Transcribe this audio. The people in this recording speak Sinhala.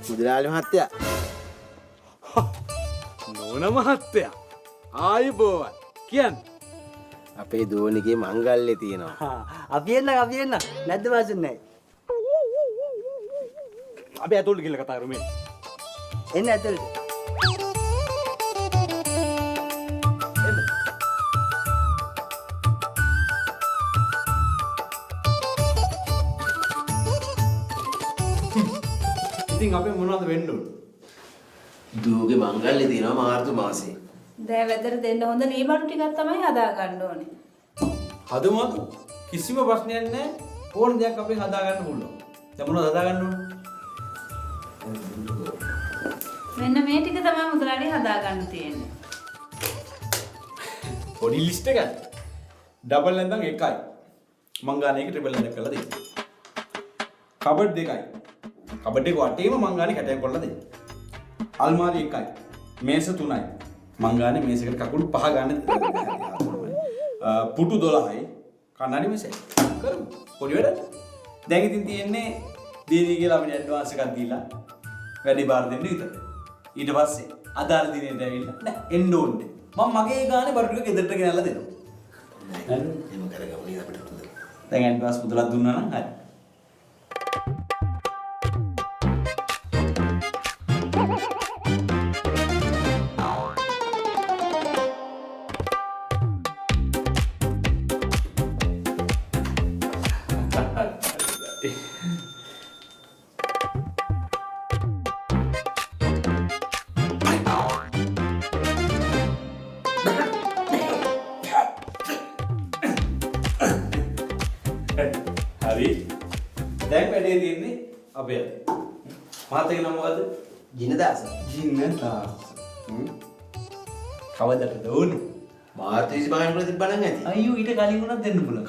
මුදලාලි මහත්තයා. නෝන මහත්තයා. ආයුබෝවන්. කියන්නේ අපේ දෝනිගේ මංගල්‍ය තියෙනවා. අපි එන්න නැද්ද මාසෙන් නැහැ. අපි ඇතුළට ගිහලා කතා කරමු. එන්න ඇතුළට. ඉතින් අපේ මොනවද වෙන්න ඕන? දූගේ මංගල්‍ය තියෙනවා මාර්තු මාසේ. දෑවැදට දෙන්න හොඳ නීබඩු ටිකක් තමයි හදා ගන්න ඕනේ. හදමුද? කිසිම ප්‍රශ්නයක් නැහැ. ඕන දෙයක් අපෙන් හදා ගන්න පුළුවන්. දැන් මොනවද හදා ගන්න ඕන? මෙන්න මේ ටික තමයි මුදලාලි හදා ගන්න තියෙන්නේ. පොඩි ලිස්ට් එකක්. ඩබල් නැත්නම් එකයි. මං ගානේ එක ට්‍රිපල් නැත්නම් කරලා දෙන්න. කබඩ් දෙකයි. කබඩ් එක වටේම මං ගානේ කැටයක් කරලා දෙන්න. අල්මාරි එකයි. මේස තුනයි. මං ගානේ මේසයකට කකුල් පහ ගන්න. පුටු 12යි. කන්නඩි මේසයි. කරමු. පොඩි වැඩ. දැන් ඉතින් තියෙන්නේ දීදී කියලා අපිට ඇඩ්වාන්ස් එකක් දීලා වැඩි බාර දෙන්න විතරයි. ඊට පස්සේ අදාළ දිනෙට ඇවිල්ලා නෑ එන්න ඕනේ. මම මගේ ගානේ බඩු ටික ගෙදරට ගෙනල්ලා දෙනවා. හරි. එහෙම කරගමු නේද අපිට හොඳයි. දැන් ඇඩ්වාන්ස් මුදලක් දුන්නා නම් හරි. හරි. දැන් වැඩේ තියෙන්නේ අපේ අතේ. මහත්තයාගේ නම මොකද්ද? ජිනදාස. ජින්නදාස. කවදටද ඕනේ? මාර්තු 25 වෙනිදා තිබ්බනම් ඇති. අයියෝ ඊට කලින් උනත් දෙන්න පුළුවන්.